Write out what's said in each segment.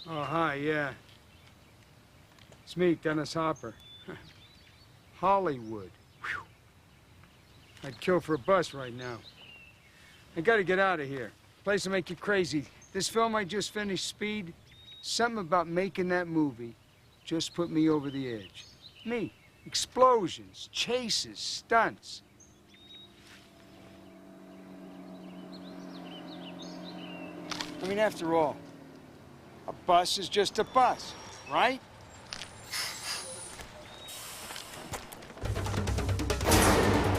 Oh, hi, yeah. It's me, Dennis Hopper. Hollywood. Whew. I'd kill for a bus right now. I gotta get out of here. Place will make you crazy. This film I just finished, Speed, something about making that movie just put me over the edge. Me. Explosions, chases, stunts. I mean, after all, a bus is just a bus, right?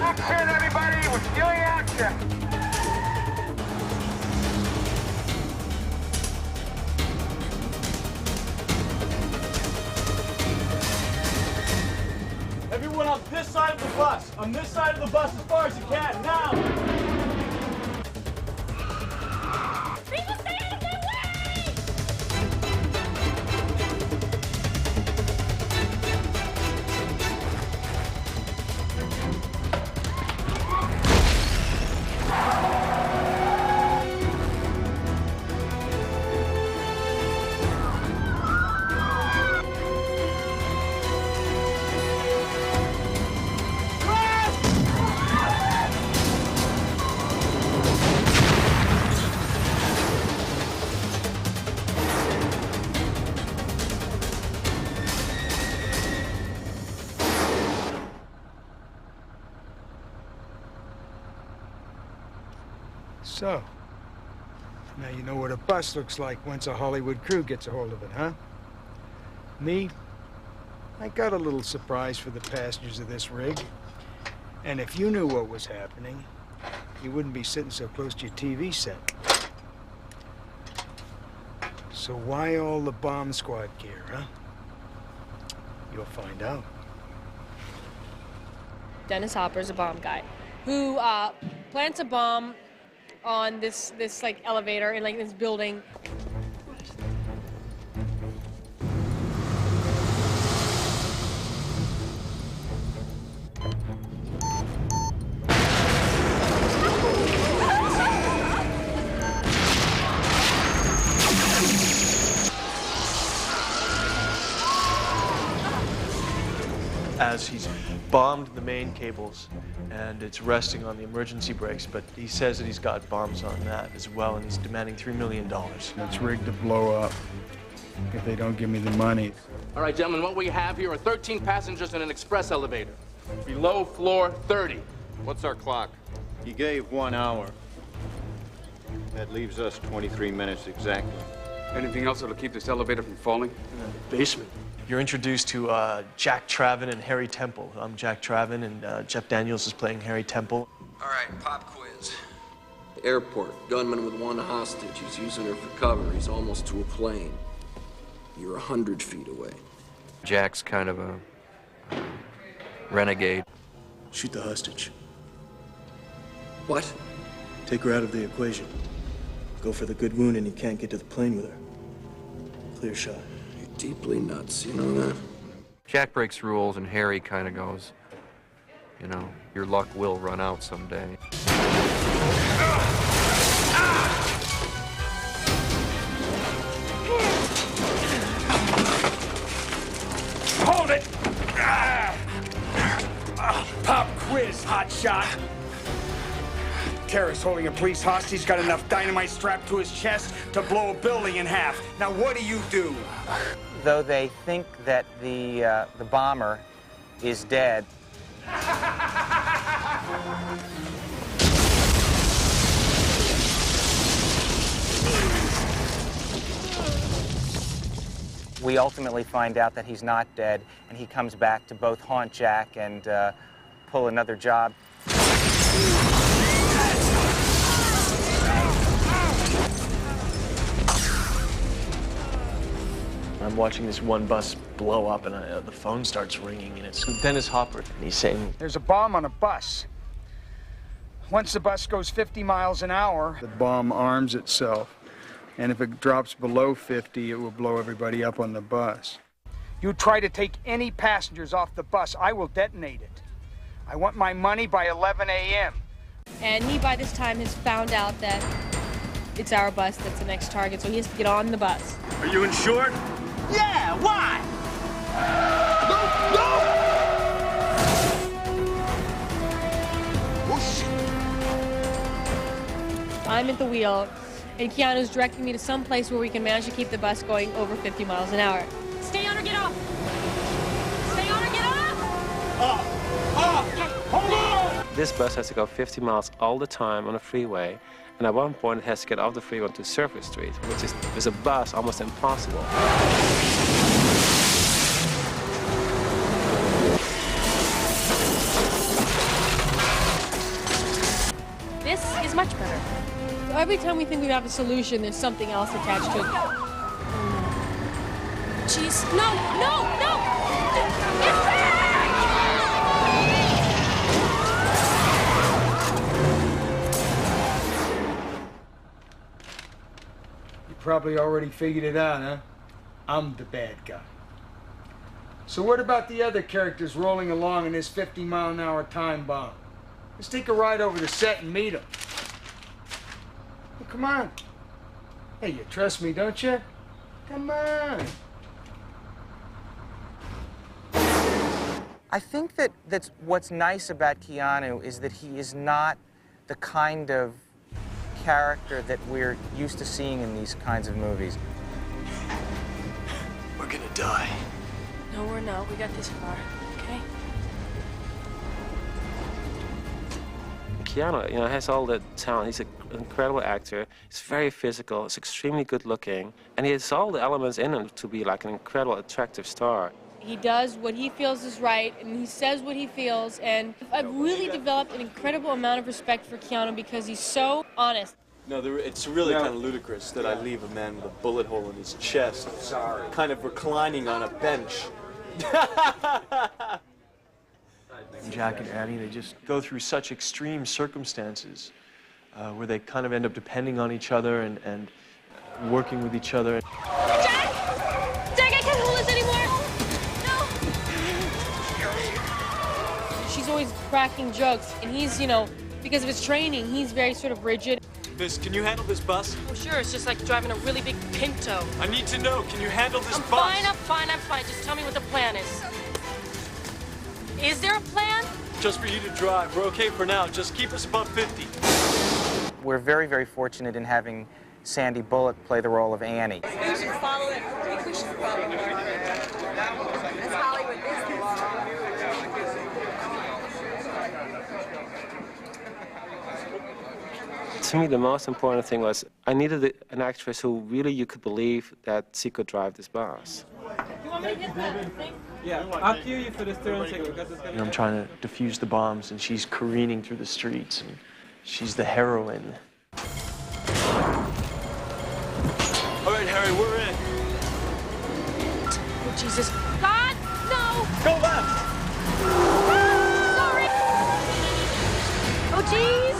Action, everybody! We're stealing action! Everyone on this side of the bus! On this side of the bus as far as you can, now! People stay out of my way! So, now you know what a bus looks like once a Hollywood crew gets a hold of it, huh? Me, I got a little surprise for the passengers of this rig. And if you knew what was happening, you wouldn't be sitting so close to your TV set. So why all the bomb squad gear, huh? You'll find out. Dennis Hopper's a bomb guy who plants a bomb on this like elevator in like this building. As he's bombed the main cables and it's resting on the emergency brakes, but he says that he's got bombs on that as well, and he's demanding $3 million. It's rigged to blow up if they don't give me the money. All right, gentlemen, what we have here are 13 passengers in an express elevator. Below floor 30. What's our clock? He gave 1 hour. That leaves us 23 minutes exactly. Anything else that'll keep this elevator from falling? The basement. You're introduced to Jack Traven and Harry Temple. I'm Jack Traven, and Jeff Daniels is playing Harry Temple. All right, pop quiz. Airport, gunman with one hostage. He's using her for cover. He's almost to a plane. You're 100 feet away. Jack's kind of a renegade. Shoot the hostage. What? Take her out of the equation. Go for the good wound and you can't get to the plane with her. Clear shot. You're deeply nuts, you know that? Jack breaks rules and Harry kind of goes, you know, your luck will run out someday. Hold it! Pop quiz, hotshot. Terrorist holding a police hostage, got enough dynamite strapped to his chest to blow a building in half. Now what do? Though they think that the bomber is dead. We ultimately find out that he's not dead, and he comes back to both haunt Jack and pull another job. I'm watching this one bus blow up, and the phone starts ringing, and it's Dennis Hopper, and he's saying, There's a bomb on a bus. Once the bus goes 50 miles an hour, the bomb arms itself. And if it drops below 50, it will blow everybody up on the bus. You try to take any passengers off the bus, I will detonate it. I want my money by 11 a.m. And he, by this time, has found out that it's our bus that's the next target, so he has to get on the bus. Are you insured? Yeah, why? I'm at the wheel, and Keanu's directing me to some place where we can manage to keep the bus going over 50 miles an hour. Stay on or get off. Stay on or get off. Okay, hold on! This bus has to go 50 miles all the time on a freeway, and at one point it has to get off the freeway onto Surface Street, which is, with a bus, almost impossible. This is much better. Every time we think we have a solution, there's something else attached to it. Jeez, no, no, no! Get back! You probably already figured it out, huh? I'm the bad guy. So what about the other characters rolling along in this 50-mile-an-hour time bomb? Let's take a ride over the set and meet them. Well, come on. Hey, you trust me, don't you? Come on. I think that's what's nice about Keanu is that he is not the kind of character that we're used to seeing in these kinds of movies. We're gonna die. No, we're not. We got this far, okay? Keanu, you know, has all the talent. He's an incredible actor. He's very physical. He's extremely good looking. And he has all the elements in him to be like an incredible, attractive star. He does what he feels is right, and he says what he feels, and I've really developed an incredible amount of respect for Keanu because he's so honest. No, it's really kind of ludicrous that I leave a man with a bullet hole in his chest, kind of reclining on a bench. Jack and Addie, they just go through such extreme circumstances where they kind of end up depending on each other and working with each other. Jack! Jack, I can't hold this anymore! No! She's always cracking jokes, and he's, you know, because of his training, he's very sort of rigid. Miss, can you handle this bus? Oh, sure, it's just like driving a really big Pinto. I need to know, can you handle this bus? I'm fine. Just tell me what the plan is. Is there a plan? Just for you to drive. We're okay for now. Just keep us above 50. We're very, very fortunate in having Sandy Bullock play the role of Annie. We should follow it. I think we should follow it. That's Hollywood business. To me, the most important thing was I needed an actress who really you could believe that she could drive this bus. You want me to hit that thing? Yeah, I'll cue you for this turn. You know, I'm trying to defuse the bombs, and she's careening through the streets, and she's the heroine. All right, Harry, we're in. Oh, Jesus. God, no! Go left! Sorry! Oh, jeez!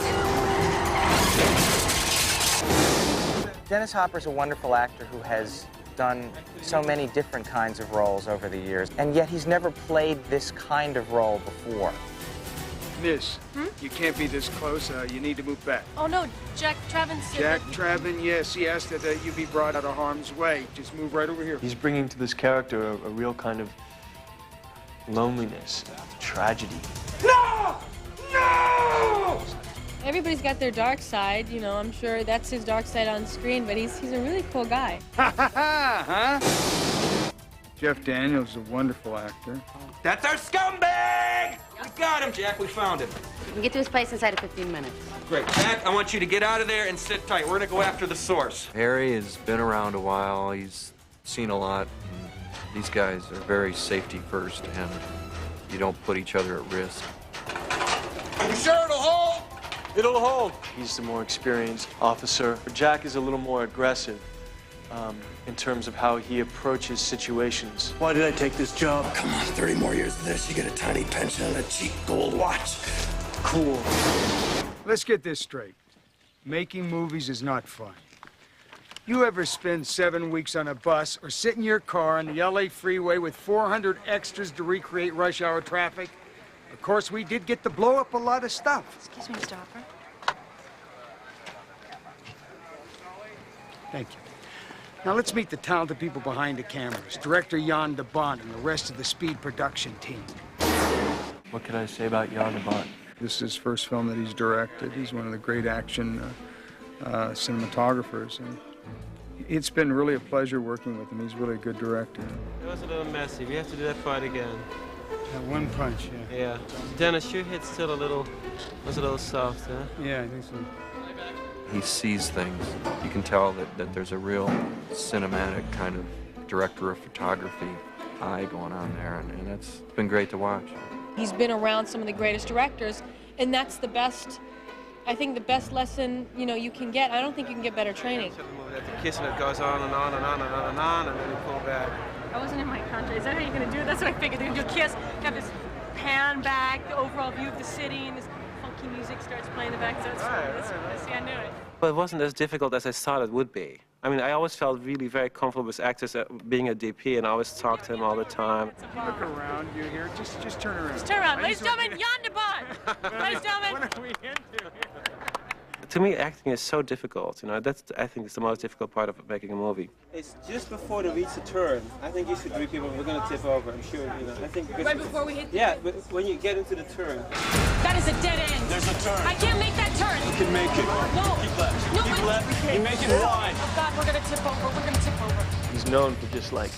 Dennis Hopper's a wonderful actor who has done so many different kinds of roles over the years, and yet he's never played this kind of role before. Miss, you can't be this close. You need to move back. Oh, no, Jack Traven said Jack that- Traven, yes, he asked that you be brought out of harm's way. Just move right over here. He's bringing to this character a real kind of loneliness, tragedy. No! No! Everybody's got their dark side, you know, I'm sure that's his dark side on screen, but he's a really cool guy. Ha ha ha, huh? Jeff Daniels is a wonderful actor. That's our scumbag! We got him, Jack. We found him. You can get to his place inside of 15 minutes. Great. Jack, I want you to get out of there and sit tight. We're gonna go after the source. Harry has been around a while. He's seen a lot. And these guys are very safety first, and you don't put each other at risk. You sure it'll hold? It'll hold. He's the more experienced officer. Jack is a little more aggressive in terms of how he approaches situations. Why did I take this job? Come on, 30 more years of this, you get a tiny pension and a cheap gold watch. Cool. Let's get this straight. Making movies is not fun. You ever spend 7 weeks on a bus or sit in your car on the LA freeway with 400 extras to recreate rush hour traffic? Of course, we did get to blow up a lot of stuff. Excuse me, Mr. Hopper. Thank you. Now let's meet the talented people behind the cameras. Director Jan de Bont and the rest of the Speed production team. What can I say about Jan de Bont? This is his first film that he's directed. He's one of the great action cinematographers. And it's been really a pleasure working with him. He's really a good director. It was a little messy. We have to do that part again. That one punch, yeah. Yeah. Dennis, your hit's still was a little soft, huh? Yeah, I think so. He sees things. You can tell that there's a real cinematic kind of director of photography eye going on there, and it's been great to watch. He's been around some of the greatest directors, and that's the best, I think the best lesson, you know, you can get. I don't think you can get better training. The kissing it goes on and on and on and on and on, and then you pull back. That wasn't in my contract. Is that how you're going to do it? That's what I figured. They're going to do a kiss, have this pan back, the overall view of the city, and this funky music starts playing in the back. So see, I knew it. But it wasn't as difficult as I thought it would be. I mean, I always felt really very comfortable with actors being a DP, and I always talked to him all the time. Look around, you here. Just turn around. Just turn around. Ladies and gentlemen, Jan de Bont. Ladies and gentlemen. What are we into? To me, acting is so difficult. You know, I think it's the most difficult part of making a movie. It's just before they reach the turn. I think you should greet people. We're going to tip over. I'm sure. You know. I think right before we hit. Yeah, but when you get into the turn. That is a dead end. There's a turn. I can't make that turn. You can make it. No. Keep left. No, Keep left. You make it wide. Oh God, we're going to tip over. We're going to tip over. He's known for just like,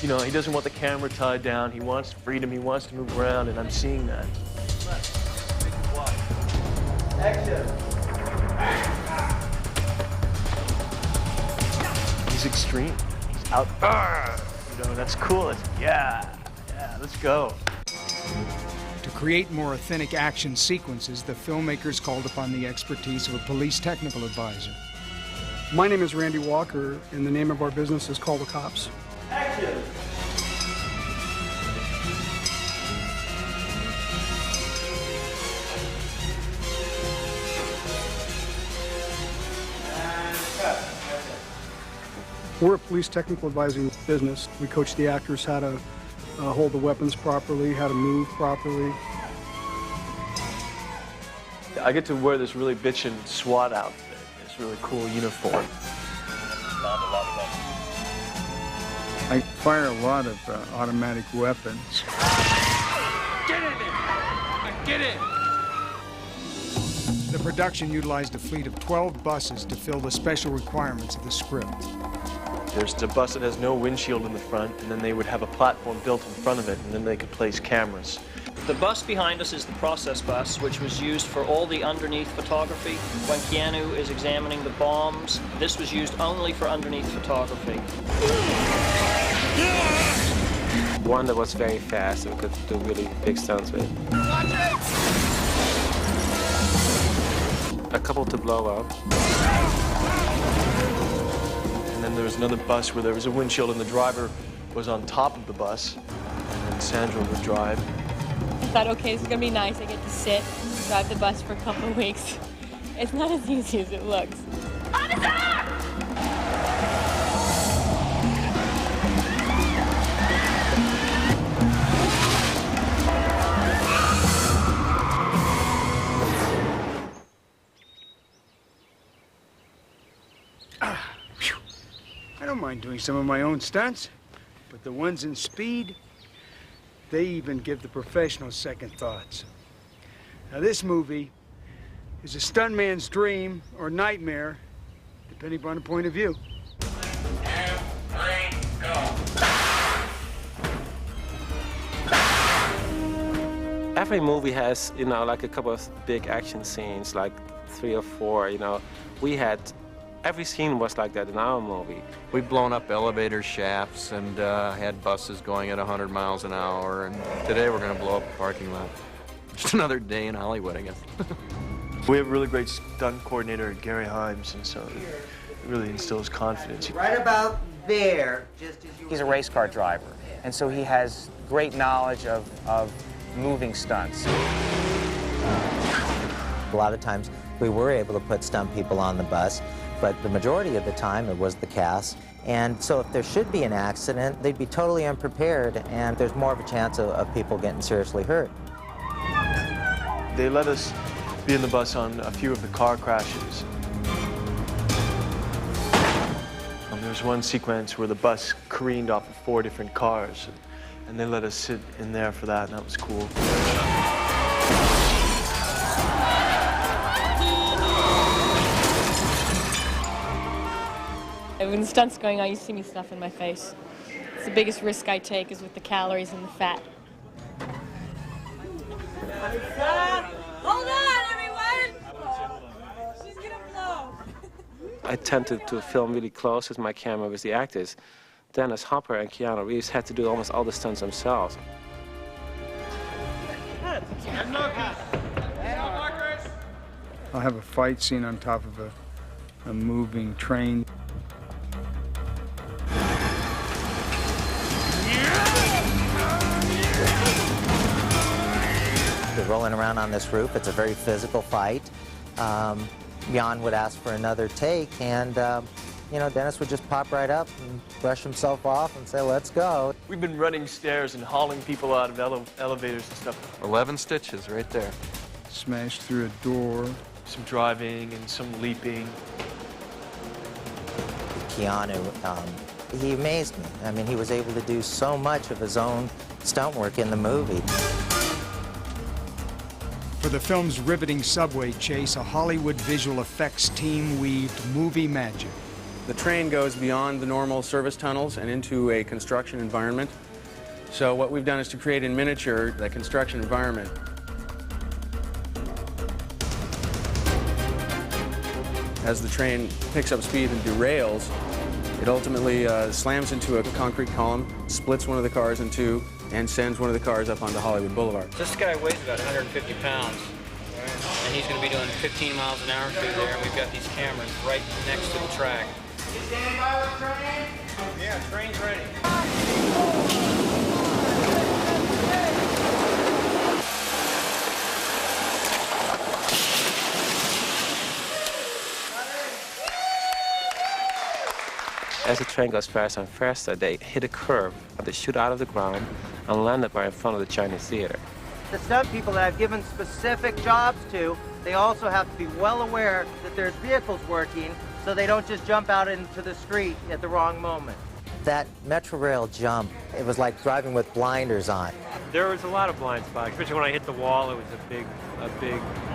you know, he doesn't want the camera tied down. He wants freedom. He wants to move around, and I'm seeing that. Action. He's extreme. He's out. You know, that's cool. Yeah, let's go. To create more authentic action sequences, the filmmakers called upon the expertise of a police technical advisor. My name is Randy Walker, and the name of our business is Call the Cops. Action. We're a police technical advising business. We coach the actors how to hold the weapons properly, how to move properly. I get to wear this really bitchin' SWAT outfit. This really cool uniform. I fire a lot of automatic weapons. Get in there! Get in! The production utilized a fleet of 12 buses to fill the special requirements of the script. There's a bus that has no windshield in the front, and then they would have a platform built in front of it, and then they could place cameras. The bus behind us is the process bus, which was used for all the underneath photography. When Keanu is examining the bombs, this was used only for underneath photography. One that was very fast and we could do really big stunts with. A couple to blow up. And then there was another bus where there was a windshield and the driver was on top of the bus, and then Sandra would drive. I thought, okay, this is gonna be nice. I get to sit, drive the bus for a couple of weeks. It's not as easy as it looks. I don't mind doing some of my own stunts, but the ones in Speed, they even give the professionals second thoughts. Now this movie is a stuntman's dream or nightmare, depending upon the point of view. 2, 3, go. Every movie has, you know, like a couple of big action scenes, like 3 or 4, you know. Every scene was like that in our movie. We've blown up elevator shafts and had buses going at 100 miles an hour, and today we're going to blow up a parking lot. Just another day in Hollywood, I guess. We have a really great stunt coordinator, Gary Himes, and so it really instills confidence. Right about there, just as you... He's a race car driver, and so he has great knowledge of moving stunts. A lot of times we were able to put stunt people on the bus, but the majority of the time it was the cast. And so if there should be an accident, they'd be totally unprepared, and there's more of a chance of people getting seriously hurt. They let us be in the bus on a few of the car crashes. There's one sequence where the bus careened off of 4 different cars, and they let us sit in there for that, and that was cool. When the stunt's going on, you see me stuffing my face. It's the biggest risk I take is with the calories and the fat. Hold on, everyone! She's gonna blow. I tend to film really close with my camera with the actors. Dennis Hopper and Keanu Reeves had to do almost all the stunts themselves. I'll have a fight scene on top of a moving train. They're rolling around on this roof. It's a very physical fight. Jan would ask for another take, and you know, Dennis would just pop right up and brush himself off and say, let's go. We've been running stairs and hauling people out of elevators and stuff. 11 stitches right there. Smashed through a door. Some driving and some leaping. Keanu, he amazed me. I mean, he was able to do so much of his own stunt work in the movie. For the film's riveting subway chase, a Hollywood visual effects team weaved movie magic. The train goes beyond the normal service tunnels and into a construction environment. So what we've done is to create in miniature the construction environment. As the train picks up speed and derails, it ultimately slams into a concrete column, splits one of the cars in two, and sends one of the cars up onto Hollywood Boulevard. This guy weighs about 150 pounds, and he's going to be doing 15 miles an hour through there, and we've got these cameras right next to the track. You standing by with the train? Yeah, train's ready. As the train goes faster and faster, they hit a curve, they shoot out of the ground and land up right in front of the Chinese theater. The stunt people that I've given specific jobs to, they also have to be well aware that there's vehicles working, so they don't just jump out into the street at the wrong moment. That Metro Rail jump, it was like driving with blinders on. There was a lot of blind spots, especially when I hit the wall. It was a big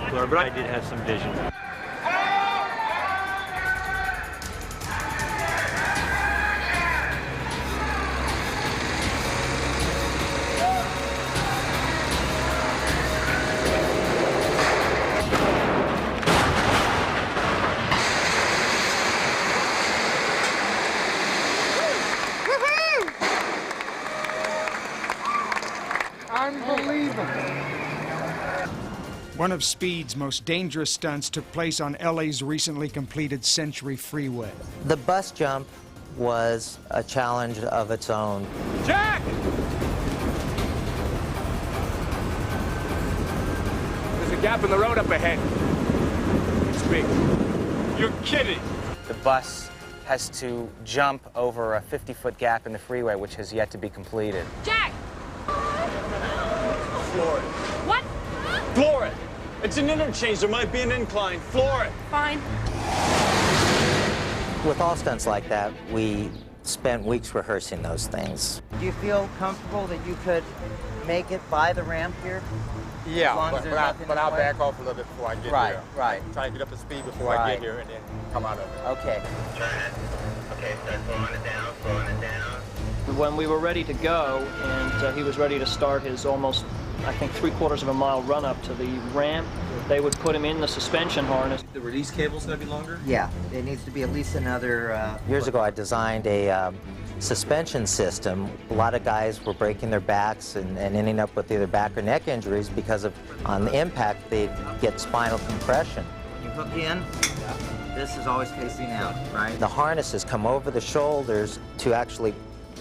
blur, but I did have some vision. Unbelievable. One of Speed's most dangerous stunts took place on LA's recently completed Century Freeway. The bus jump was a challenge of its own. Jack! There's a gap in the road up ahead. It's big. You're kidding. The bus has to jump over a 50-foot gap in the freeway, which has yet to be completed. Jack! Floor it. What? Floor it. It's an interchange. There might be an incline. Floor it. Fine. With all stunts like that, we spent weeks rehearsing those things. Do you feel comfortable that you could make it by the ramp here? Yeah, As long as there's nothing but in the I'll way? back off a little bit before I get Right, here. right. Try to get up to speed before I Right. get here and then come out of it. Okay. Okay, start slowing it down, slowing it down. When we were ready to go, and he was ready to start his almost, I think, 3/4 of a mile run up to the ramp, they would put him in the suspension harness. The release cable's going to be longer? Yeah, it needs to be at least another... Years ago, I designed a suspension system. A lot of guys were breaking their backs and ending up with either back or neck injuries because of, on the impact, they'd get spinal compression. You hook in, this is always facing out, right? The harnesses come over the shoulders to actually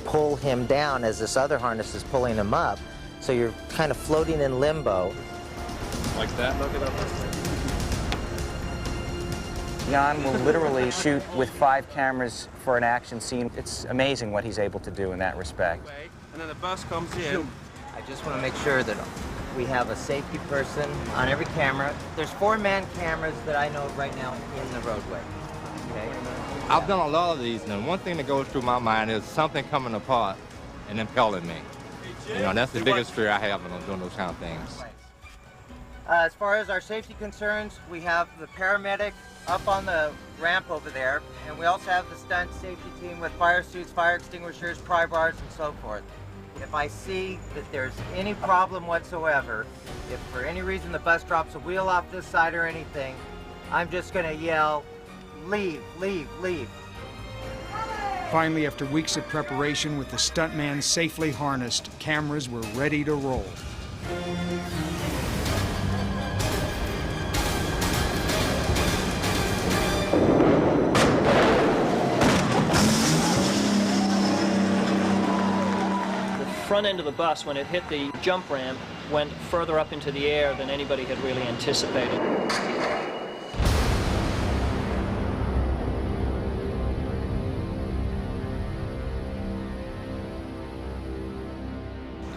pull him down as this other harness is pulling him up. So you're kind of floating in limbo. Like that? Look it up. Jan will literally shoot with 5 cameras for an action scene. It's amazing what he's able to do in that respect. And then the bus comes in. I just want to make sure that we have a safety person on every camera. There's 4-man cameras that I know of right now in the roadway. Okay. I've done a lot of these, and one thing that goes through my mind is something coming apart and impaling me. You know, that's the biggest fear I have when I'm doing those kind of things. As far as our safety concerns, we have the paramedic up on the ramp over there, and we also have the stunt safety team with fire suits, fire extinguishers, pry bars, and so forth. If I see that there's any problem whatsoever, if for any reason the bus drops a wheel off this side or anything, I'm just gonna yell, leave, leave, leave. Finally, after weeks of preparation with the stuntman safely harnessed, cameras were ready to roll. The front end of the bus, when it hit the jump ramp, went further up into the air than anybody had really anticipated.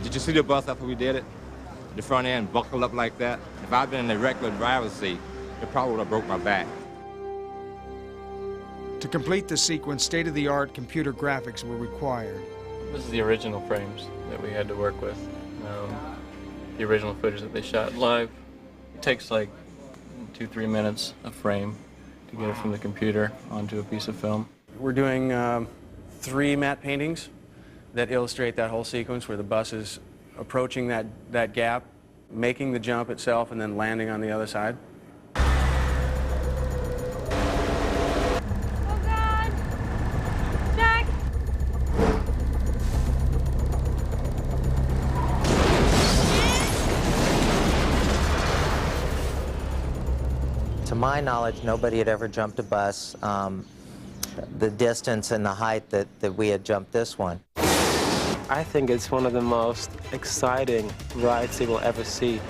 Did you see the bus after we did it? The front end buckled up like that. If I'd been in the regular driver's seat, it probably would have broke my back. To complete the sequence, state-of-the-art computer graphics were required. This is the original frames that we had to work with. The original footage that they shot live. It takes like 2-3 minutes a frame to get it from the computer onto a piece of film. We're doing 3 matte paintings that illustrate that whole sequence where the bus is approaching that gap, making the jump itself, and then landing on the other side. To my knowledge, nobody had ever jumped a bus the distance and the height that we had jumped this one. I think it's one of the most exciting rides you will ever see.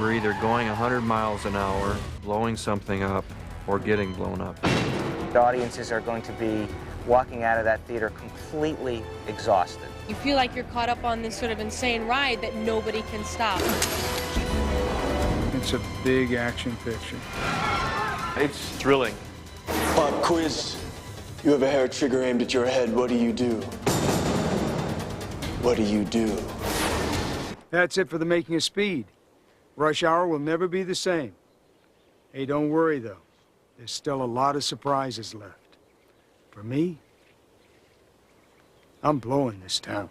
We're either going 100 miles an hour, blowing something up, or getting blown up. The audiences are going to be walking out of that theater completely exhausted. You feel like you're caught up on this sort of insane ride that nobody can stop. It's a big action picture. It's thrilling. Pop quiz. You have a hair trigger aimed at your head. What do you do? What do you do? That's it for the making of Speed. Rush Hour will never be the same. Hey, don't worry, though. There's still a lot of surprises left. For me, I'm blowing this town.